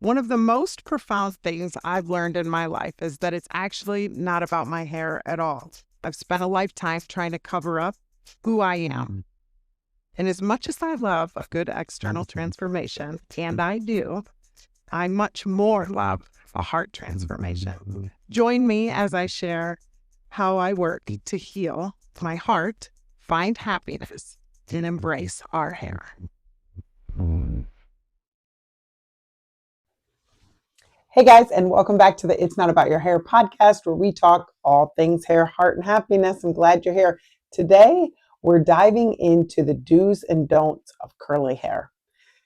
One of the most profound things I've learned in my life is that it's actually not about my hair at all. I've spent a lifetime trying to cover up who I am. And as much as I love a good external transformation, and I do, I much more love a heart transformation. Join me as I share how I work to heal my heart, find happiness, and embrace our hair. Hey guys, and welcome back to the It's Not About Your Hair podcast, where we talk all things hair, heart, and happiness. I'm glad you're here. Today, we're diving into the do's and don'ts of curly hair.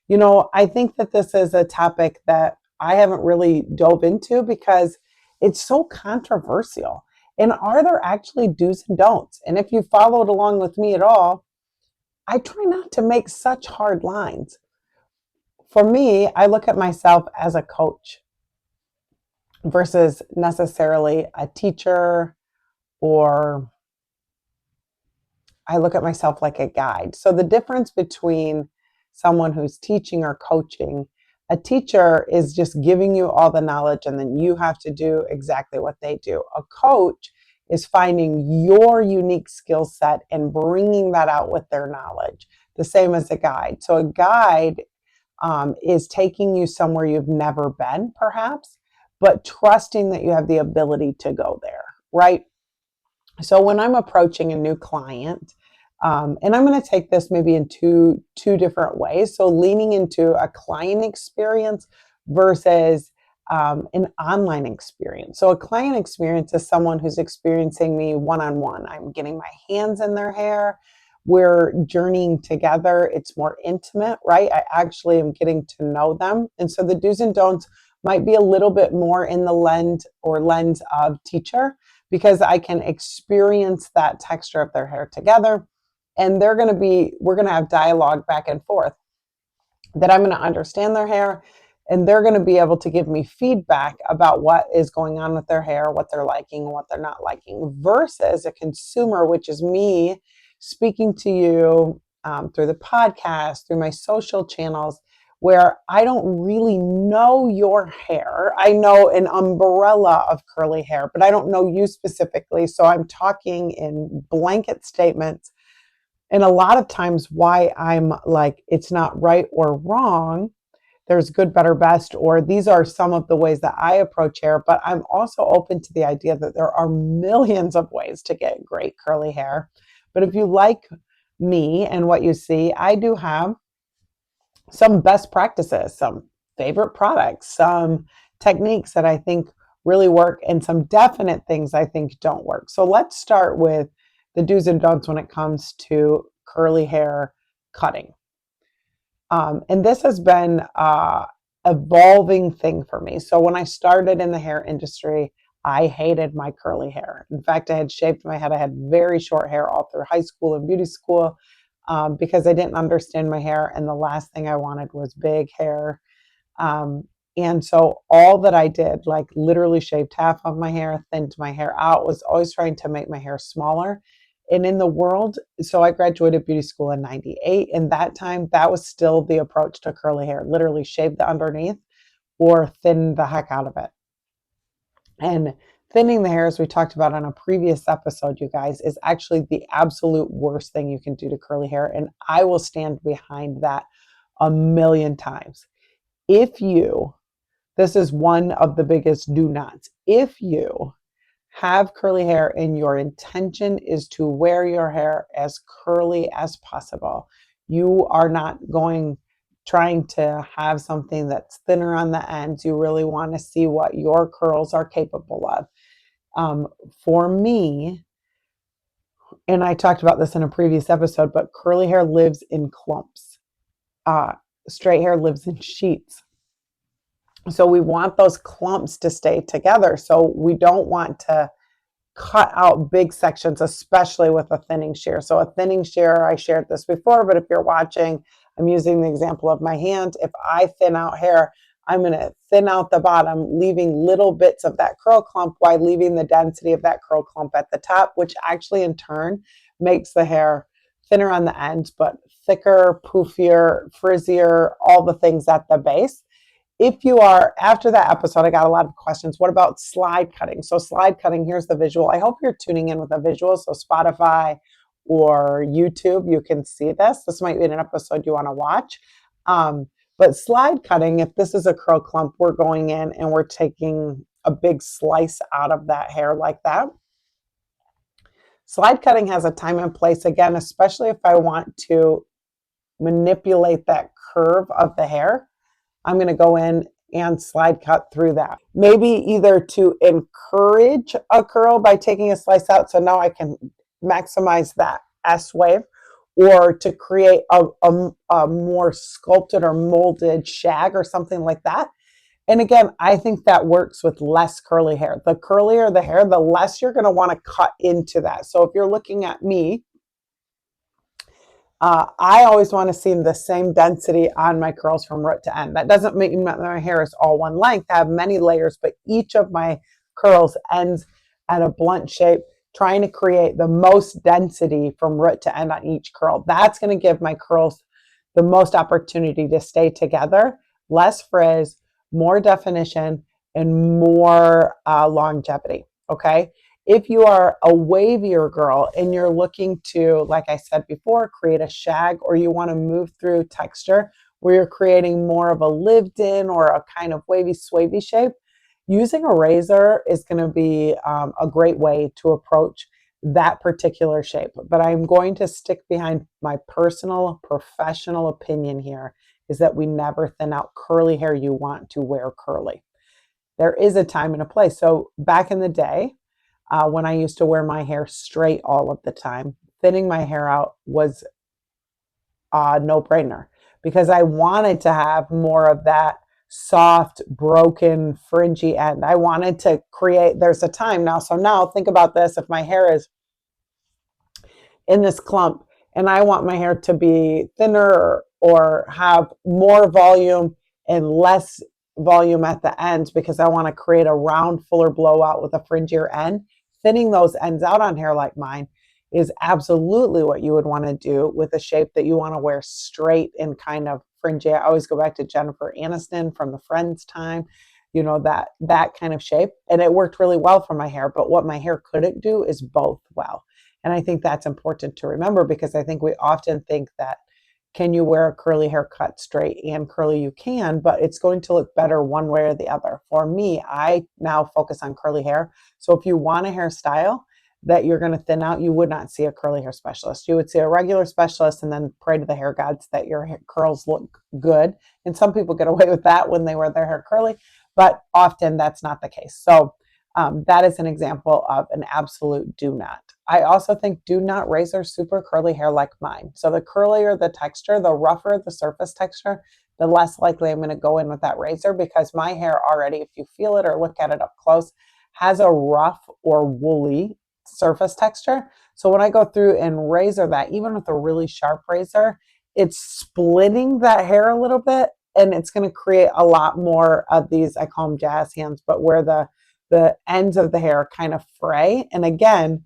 You know, I think that this is a topic that I haven't really dove into because it's so controversial. And are there actually do's and don'ts? And if you followed along with me at all, I try not to make such hard lines. For me, I look at myself as a coach versus necessarily a teacher, or I look at myself like a guide. So the difference between someone who's teaching or coaching, a teacher is just giving you all the knowledge and then you have to do exactly what they do. A coach is finding your unique skill set and bringing that out with their knowledge, the same as a guide. So a guide is taking you somewhere you've never been, perhaps, but trusting that you have the ability to go there, right? So when I'm approaching a new client, and I'm going to take this maybe in two different ways. So leaning into a client experience versus an online experience. So a client experience is someone who's experiencing me one-on-one. I'm getting my hands in their hair. We're journeying together. It's more intimate, right? I actually am getting to know them. And so the do's and don'ts might be a little bit more in the lens of teacher, because I can experience that texture of their hair together. And we're going to have dialogue back and forth that I'm going to understand their hair, and they're going to be able to give me feedback about what is going on with their hair, what they're liking, what they're not liking, versus a consumer, which is me speaking to you through the podcast, through my social channels, where I don't really know your hair. I know an umbrella of curly hair, but I don't know you specifically. So I'm talking in blanket statements. And a lot of times why I'm like, it's not right or wrong. There's good, better, best, or these are some of the ways that I approach hair, but I'm also open to the idea that there are millions of ways to get great curly hair. But if you like me and what you see, I do have some best practices, some favorite products, some techniques that I think really work, and some definite things I think don't work. So let's start with the do's and don'ts when it comes to curly hair cutting. And this has been an evolving thing for me. So when I started in the hair industry, I hated my curly hair. In fact, I had shaved my head. I had very short hair all through high school and beauty school, because I didn't understand my hair. And the last thing I wanted was big hair. And so all that I did, like literally shaved half of my hair, thinned my hair out, was always trying to make my hair smaller. And in the world, so I graduated beauty school in 98. And that time, that was still the approach to curly hair: literally shave the underneath or thin the heck out of it. And thinning the hair, as we talked about on a previous episode, you guys, is actually the absolute worst thing you can do to curly hair. And I will stand behind that a million times. If you, this is one of the biggest do nots. If you have curly hair and your intention is to wear your hair as curly as possible, you are not trying to have something that's thinner on the ends. You really want to see what your curls are capable of. For me, and I talked about this in a previous episode, but curly hair lives in clumps. Uh, Straight hair lives in sheets. So we want those clumps to stay together. So we don't want to cut out big sections, especially with a thinning shear. So a thinning shear, I shared this before, but if you're watching, I'm using the example of my hand. If I thin out hair, I'm going to thin out the bottom, leaving little bits of that curl clump while leaving the density of that curl clump at the top, which actually in turn makes the hair thinner on the ends, but thicker, poofier, frizzier, all the things at the base. if you are, after that episode, I got a lot of questions. What about slide cutting? So, slide cutting, here's the visual. I hope you're tuning in with a visual. So, Spotify or YouTube, you can see this. This might be an episode you want to watch. But slide cutting, if this is a curl clump, we're going in and we're taking a big slice out of that hair like that. Slide cutting has a time and place, again, especially if I want to manipulate that curve of the hair. I'm going to go in and slide cut through that. Maybe either to encourage a curl by taking a slice out, so now I can maximize that S wave, or to create a more sculpted or molded shag or something like that. And again, I think that works with less curly hair. The curlier the hair, the less you're going to want to cut into that. So if you're looking at me, I always want to see the same density on my curls from root to end. That doesn't mean that my hair is all one length. I have many layers, but each of my curls ends at a blunt shape, trying to create the most density from root to end on each curl. That's going to give my curls the most opportunity to stay together, less frizz, more definition, and more longevity. Okay. If you are a wavier girl and you're looking to, like I said before, create a shag, or you want to move through texture where you're creating more of a lived in or a kind of wavy, swavy shape, using a razor is going to be a great way to approach that particular shape. But I'm going to stick behind my personal professional opinion here, is that we never thin out curly hair you want to wear curly. There is a time and a place. So back in the day, when I used to wear my hair straight all of the time, thinning my hair out was a no brainer, because I wanted to have more of that soft, broken, fringy end. I wanted to create, there's a time now. So now think about this. If my hair is in this clump and I want my hair to be thinner or have more volume and less volume at the end, because I want to create a round, fuller blowout with a fringier end, thinning those ends out on hair like mine is absolutely what you would want to do with a shape that you want to wear straight and kind of fringy. I always go back to Jennifer Aniston from the Friends time, you know, that kind of shape. And it worked really well for my hair. But what my hair couldn't do is both well. And I think that's important to remember, because I think we often think that, can you wear a curly haircut straight and curly? You can, but it's going to look better one way or the other. For me, I now focus on curly hair. So if you want a hairstyle that you're going to thin out, you would not see a curly hair specialist. You would see a regular specialist and then pray to the hair gods that your hair curls look good. And some people get away with that when they wear their hair curly, but often that's not the case. So that is an example of an absolute do not. I also think do not razor super curly hair like mine. So the curlier the texture, the rougher the surface texture, the less likely I'm going to go in with that razor, because my hair already, if you feel it or look at it up close, has a rough or woolly surface texture. So when I go through and razor that, even with a really sharp razor, it's splitting that hair a little bit, and it's going to create a lot more of these, I call them jazz hands, but where the ends of the hair kind of fray. And again,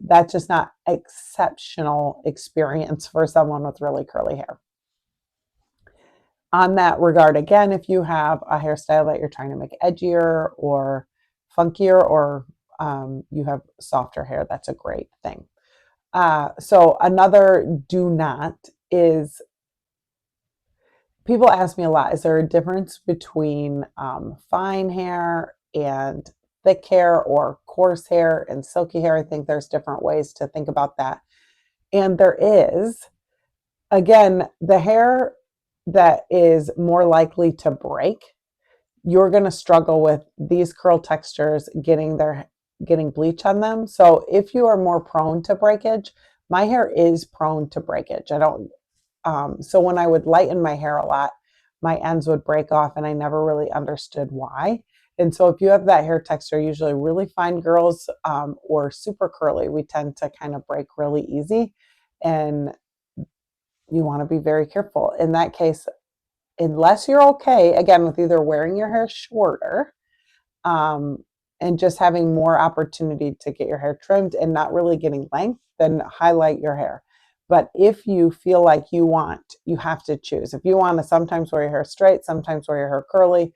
that's just not exceptional experience for someone with really curly hair. On that regard, again, if you have a hairstyle that you're trying to make edgier or funkier, or you have softer hair, that's a great thing. So another do not is, people ask me a lot, is there a difference between fine hair and thick hair, or coarse hair and silky hair? I think there's different ways to think about that. And there is. Again, the hair that is more likely to break, you're going to struggle with these curl textures getting bleach on them. So if you are more prone to breakage, my hair is prone to breakage. I don't so when I would lighten my hair a lot, my ends would break off, and I never really understood why. And so if you have that hair texture, usually really fine girls or super curly, we tend to kind of break really easy. And you want to be very careful. In that case, unless you're okay, again, with either wearing your hair shorter um, and just having more opportunity to get your hair trimmed and not really getting length, then highlight your hair. But if you feel like you have to choose. If you want to sometimes wear your hair straight, sometimes wear your hair curly,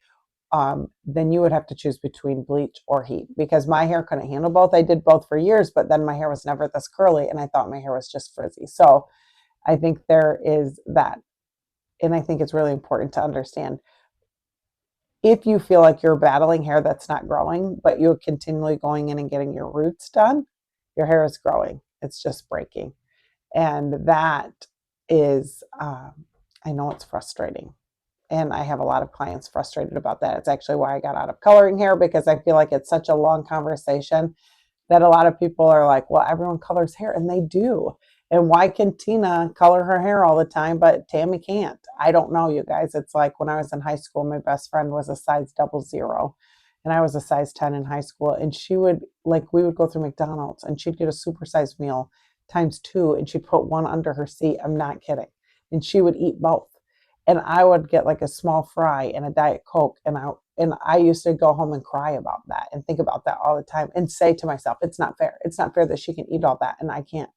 then you would have to choose between bleach or heat, because my hair couldn't handle both. I did both for years, but then my hair was never this curly and I thought my hair was just frizzy. So I think there is that. And I think it's really important to understand, if you feel like you're battling hair that's not growing, but you're continually going in and getting your roots done, your hair is growing. It's just breaking. And that is, I know it's frustrating. And I have a lot of clients frustrated about that. It's actually why I got out of coloring hair, because I feel like it's such a long conversation that a lot of people are like, well, everyone colors hair, and they do. And why can Tina color her hair all the time, but Tammy can't? I don't know, you guys. It's like when I was in high school, my best friend was a size 00, and I was a size 10 in high school. And she would, like, we would go through McDonald's and she'd get a supersized meal times two, and she'd put one under her seat. I'm not kidding. And she would eat both. And I would get like a small fry and a Diet Coke, and I used to go home and cry about that and think about that all the time and say to myself, it's not fair. It's not fair that she can eat all that and I can't.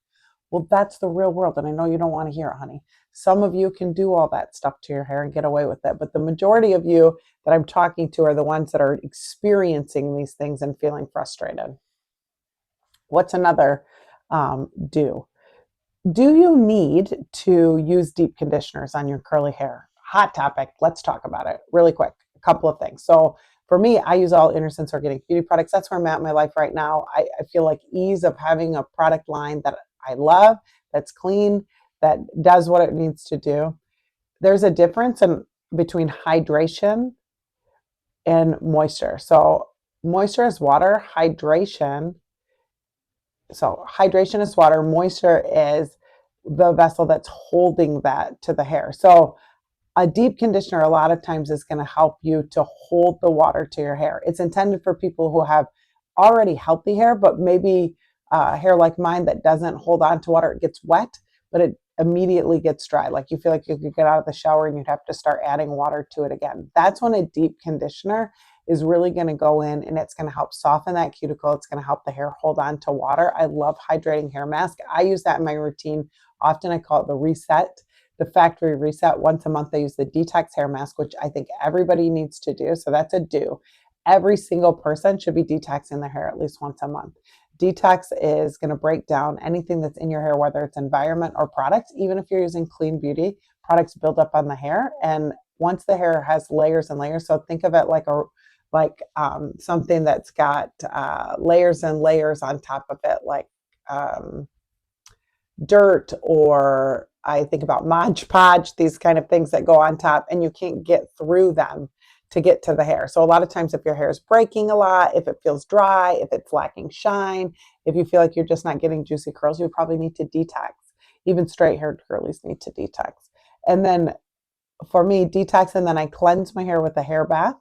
Well, that's the real world. And I know you don't want to hear it, honey. Some of you can do all that stuff to your hair and get away with it. But the majority of you that I'm talking to are the ones that are experiencing these things and feeling frustrated. What's another do? Do you need to use deep conditioners on your curly hair? Hot topic. Let's talk about it really quick. A couple of things. So for me, I use all Innocence Organic Beauty products. That's where I'm at in my life right now. I feel like ease of having a product line that I love, that's clean, that does what it needs to do. There's a difference between hydration and moisture. So moisture is water, hydration is water, moisture is the vessel that's holding that to the hair. So a deep conditioner a lot of times is going to help you to hold the water to your hair. It's intended for people who have already healthy hair, but maybe hair like mine that doesn't hold on to water. It gets wet, but it immediately gets dry. Like you feel like you could get out of the shower and you'd have to start adding water to it again. That's when a deep conditioner is really going to go in, and it's going to help soften that cuticle. It's going to help the hair hold on to water. I love hydrating hair mask. I use that in my routine. Often I call it the reset, the factory reset. Once a month I use the detox hair mask, which I think everybody needs to do. So that's a do. Every single person should be detoxing their hair at least once a month. Detox is going to break down anything that's in your hair, whether it's environment or products. Even if you're using clean beauty, products build up on the hair. And once the hair has layers and layers, so think of it something that's got layers and layers on top of it, like dirt, or I think about Mod Podge, these kind of things that go on top, and you can't get through them to get to the hair. So a lot of times if your hair is breaking a lot, if it feels dry, if it's lacking shine, if you feel like you're just not getting juicy curls, you probably need to detox. Even straight haired curlies need to detox. And then for me, detox, and then I cleanse my hair with a hair bath.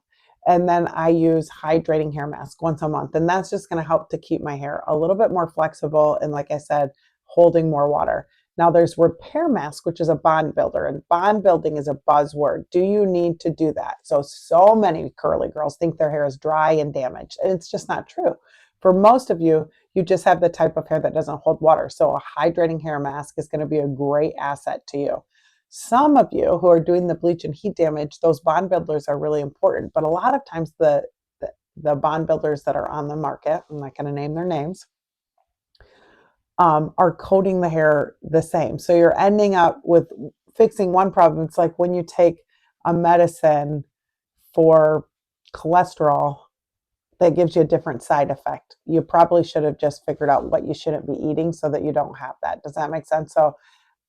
And then I use hydrating hair mask once a month. And that's just going to help to keep my hair a little bit more flexible. And like I said, holding more water. Now there's repair mask, which is a bond builder, and bond building is a buzzword. Do you need to do that? So many curly girls think their hair is dry and damaged, and it's just not true. For most of you, you just have the type of hair that doesn't hold water. So a hydrating hair mask is going to be a great asset to you. Some of you who are doing the bleach and heat damage, those bond builders are really important. But a lot of times the bond builders that are on the market, I'm not going to name their names, are coating the hair the same. So you're ending up with fixing one problem. It's like when you take a medicine for cholesterol that gives you a different side effect. You probably should have just figured out what you shouldn't be eating so that you don't have that. Does that make sense? So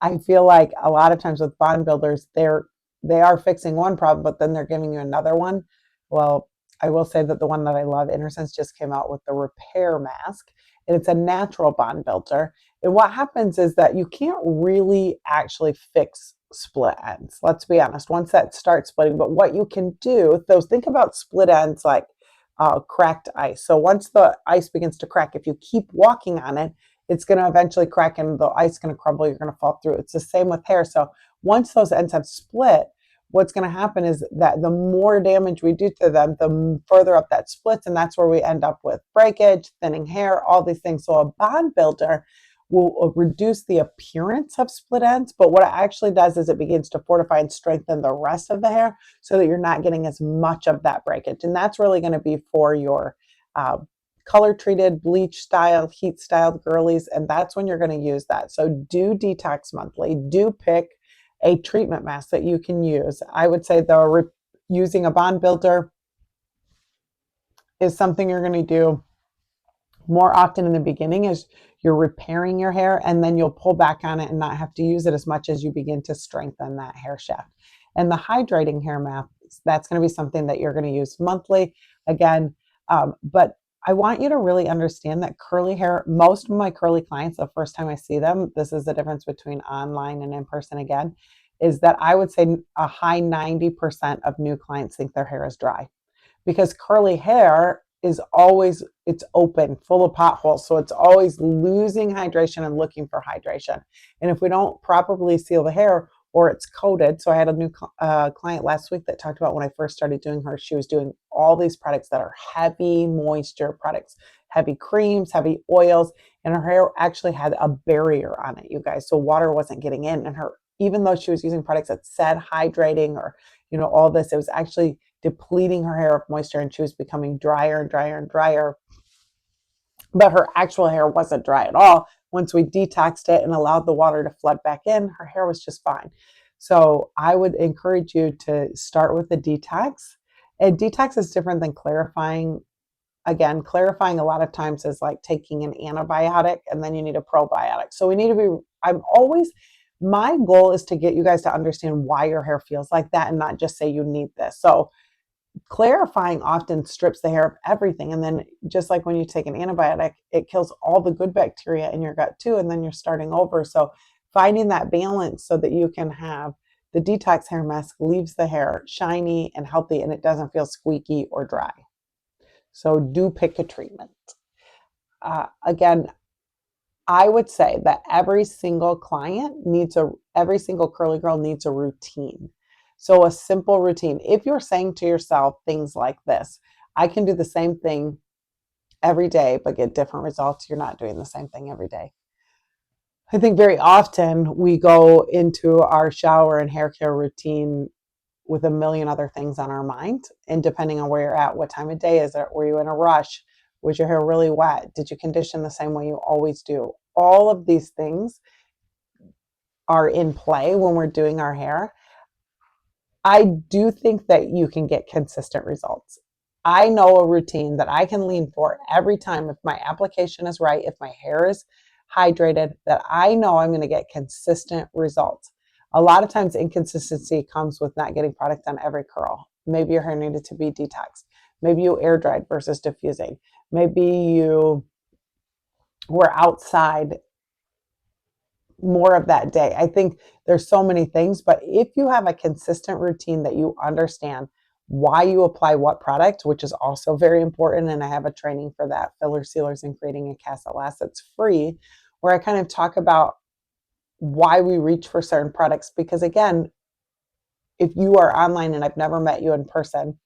I feel like a lot of times with bond builders, they are fixing one problem, but then they're giving you another one. Well, I will say that the one that I love, Intersense, just came out with the repair mask, and it's a natural bond builder. And what happens is that you can't really actually fix split ends. Let's be honest. Once that starts splitting, but what you can do, those think about split ends like cracked ice. So once the ice begins to crack, if you keep walking on it, it's going to eventually crack and the ice is going to crumble. You're going to fall through. It's the same with hair. So once those ends have split, what's going to happen is that the more damage we do to them, the further up that splits. And that's where we end up with breakage, thinning hair, all these things. So a bond builder, will reduce the appearance of split ends, but what it actually does is it begins to fortify and strengthen the rest of the hair so that you're not getting as much of that breakage. And that's really going to be for your uh, color treated, bleach style, heat styled girlies. And that's when you're going to use that. So do detox monthly. Do pick a treatment mask that you can use. I would say using a bond builder is something you're going to do more often in the beginning as you're repairing your hair, and then you'll pull back on it and not have to use it as much as you begin to strengthen that hair shaft. And the hydrating hair mask, that's going to be something that you're going to use monthly again. But I want you to really understand that curly hair, most of my curly clients, the first time I see them, this is the difference between online and in person again, is that I would say a high 90% of new clients think their hair is dry, because curly hair is always, it's open, full of potholes, so it's always losing hydration and looking for hydration. And if we don't properly seal the hair, or it's coated, so I had a new client last week that talked about when I first started doing her, she was doing all these products that are heavy moisture products, heavy creams, heavy oils, and her hair actually had a barrier on it, you guys, so water wasn't getting in. And her, even though she was using products that said hydrating or all this, it was actually depleting her hair of moisture, and she was becoming drier and drier and drier. But her actual hair wasn't dry at all. Once we detoxed it and allowed the water to flood back in, her hair was just fine. So I would encourage you to start with the detox. And detox is different than clarifying. Again, clarifying a lot of times is like taking an antibiotic and then you need a probiotic. So we need to be, my goal is to get you guys to understand why your hair feels like that and not just say you need this. So clarifying often strips the hair of everything. And then just like when you take an antibiotic, it kills all the good bacteria in your gut too. And then you're starting over. So finding that balance so that you can have the detox hair mask leaves the hair shiny and healthy, and it doesn't feel squeaky or dry. So do pick a treatment. Again, I would say that every single every single curly girl needs a routine. So a simple routine. If you're saying to yourself things like this, I can do the same thing every day, but get different results, you're not doing the same thing every day. I think very often we go into our shower and hair care routine with a million other things on our mind. And depending on where you're at, what time of day is it? Were you in a rush? Was your hair really wet? Did you condition the same way you always do? All of these things are in play when we're doing our hair. I do think that you can get consistent results. I know a routine that I can lean for every time if my application is right, if my hair is hydrated, that I know I'm going to get consistent results. A lot of times, inconsistency comes with not getting product on every curl. Maybe your hair needed to be detoxed. Maybe you air dried versus diffusing. Maybe you were outside more of that day. I think there's so many things, but if you have a consistent routine that you understand why you apply what product, which is also very important, and I have a training for that, filler sealers and creating a cast that lasts, it's free, where I kind of talk about why we reach for certain products. Because again, if you are online and I've never met you in person,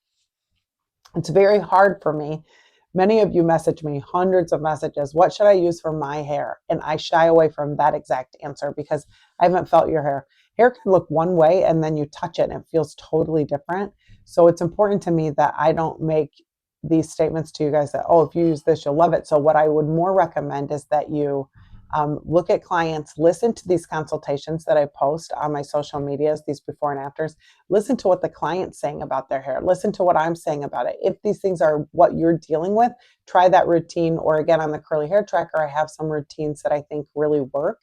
it's very hard for me. Many of you message me hundreds of messages. What should I use for my hair? And I shy away from that exact answer because I haven't felt your hair. Hair can look one way and then you touch it and it feels totally different. So it's important to me that I don't make these statements to you guys that, oh, if you use this, you'll love it. So what I would more recommend is that you look at clients, listen to these consultations that I post on my social medias, these before and afters. Listen to what the client's saying about their hair. Listen to what I'm saying about it. If these things are what you're dealing with, try that routine. Or again, on the curly hair tracker, I have some routines that I think really work.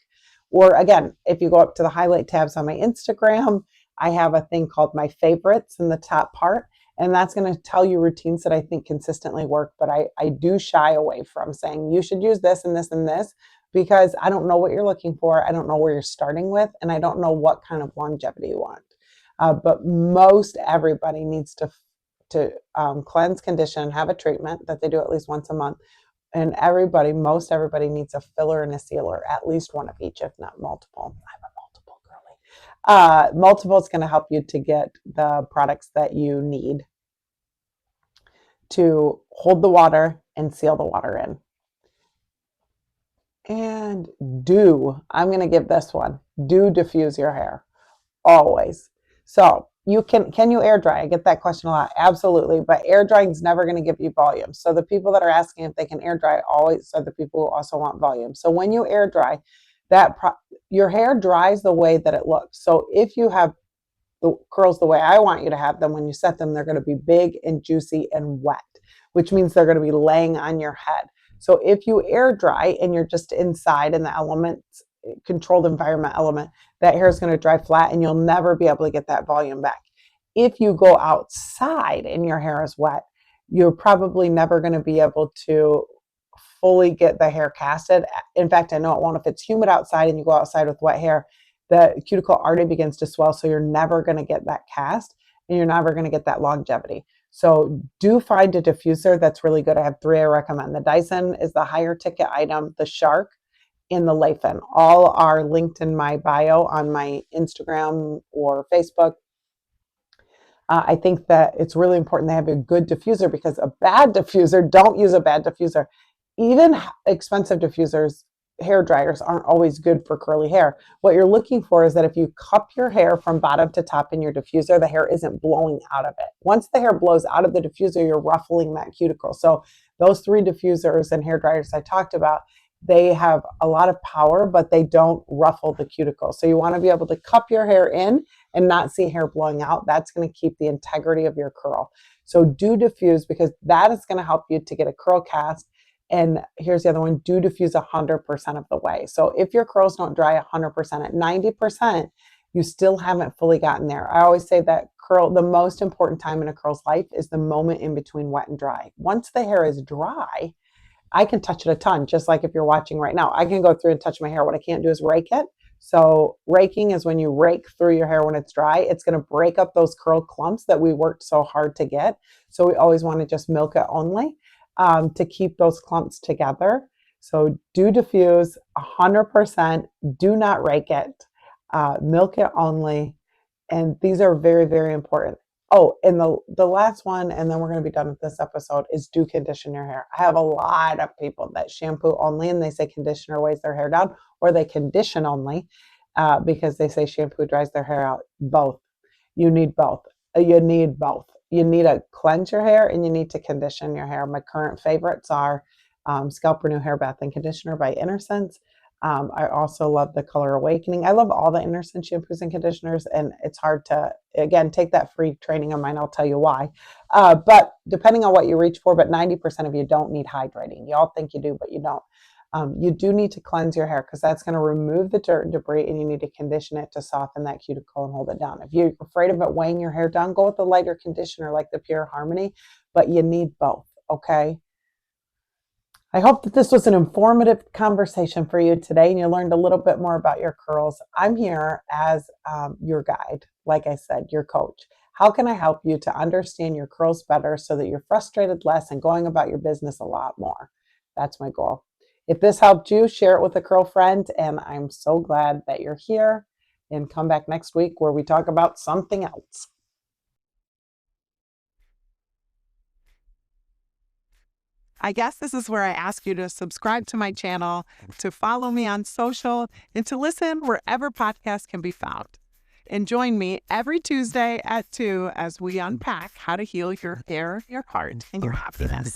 Or again, if you go up to the highlight tabs on my Instagram, I have a thing called my favorites in the top part. And that's going to tell you routines that I think consistently work. But I do shy away from saying you should use this and this and this, because I don't know what you're looking for. I don't know where you're starting with, and I don't know what kind of longevity you want. But most everybody needs to cleanse, condition, have a treatment that they do at least once a month. And most everybody needs a filler and a sealer, at least one of each, if not multiple. I'm a multiple girly. Multiple is going to help you to get the products that you need to hold the water and seal the water in. And do, I'm going to give this one, do diffuse your hair always. So can you air dry? I get that question a lot. Absolutely. But air drying is never going to give you volume. So the people that are asking if they can air dry always are the people who also want volume. So when you air dry, your hair dries the way that it looks. So if you have the curls the way I want you to have them, when you set them, they're going to be big and juicy and wet, which means they're going to be laying on your head. So if you air dry and you're just inside in the elements, controlled environment element, that hair is going to dry flat and you'll never be able to get that volume back. If you go outside and your hair is wet, you're probably never going to be able to fully get the hair casted. In fact, I know it won't. If it's humid outside and you go outside with wet hair, the cuticle already begins to swell, so you're never going to get that cast and you're never going to get that longevity. So do find a diffuser that's really good. I have 3 I recommend. The Dyson is the higher ticket item, the Shark, and the Lathan. All are linked in my bio on my Instagram or Facebook. I think that it's really important to have a good diffuser, because a bad diffuser, don't use a bad diffuser. Even expensive diffusers, hair dryers, aren't always good for curly hair. What you're looking for is that if you cup your hair from bottom to top in your diffuser, the hair isn't blowing out of it. Once the hair blows out of the diffuser, you're ruffling that cuticle. So those 3 diffusers and hair dryers I talked about, they have a lot of power, but they don't ruffle the cuticle. So you want to be able to cup your hair in and not see hair blowing out. That's going to keep the integrity of your curl. So do diffuse, because that is going to help you to get a curl cast. And here's the other one, do diffuse 100% of the way. So if your curls don't dry 100%, at 90%, you still haven't fully gotten there. I always say that the most important time in a curl's life is the moment in between wet and dry. Once the hair is dry, I can touch it a ton, just like if you're watching right now. I can go through and touch my hair. What I can't do is rake it. So raking is when you rake through your hair when it's dry. It's going to break up those curl clumps that we worked so hard to get. So we always want to just milk it only to keep those clumps together. So do diffuse 100%. Do not rake it. Milk it only. And these are very, very important. Oh, and the last one, and then we're going to be done with this episode, is do condition your hair. I have a lot of people that shampoo only and they say conditioner weighs their hair down, or they condition only because they say shampoo dries their hair out. Both. You need both. You need both. You need to cleanse your hair and you need to condition your hair. My current favorites are Scalp Renew Hair Bath and Conditioner by Innersense. I also love the Color Awakening. I love all the Innersense shampoos and conditioners, and it's hard to, again, take that free training of mine. I'll tell you why. But depending on what you reach for, but 90% of you don't need hydrating. You all think you do, but you don't. You do need to cleanse your hair, because that's going to remove the dirt and debris, and you need to condition it to soften that cuticle and hold it down. If you're afraid of it weighing your hair down, go with a lighter conditioner like the Pure Harmony, but you need both, okay? I hope that this was an informative conversation for you today and you learned a little bit more about your curls. I'm here as your guide, like I said, your coach. How can I help you to understand your curls better so that you're frustrated less and going about your business a lot more? That's my goal. If this helped you, share it with a curl friend, and I'm so glad that you're here. And come back next week where we talk about something else. I guess this is where I ask you to subscribe to my channel, to follow me on social, and to listen wherever podcasts can be found. And join me every Tuesday at 2 as we unpack how to heal your hair, your heart, and your happiness.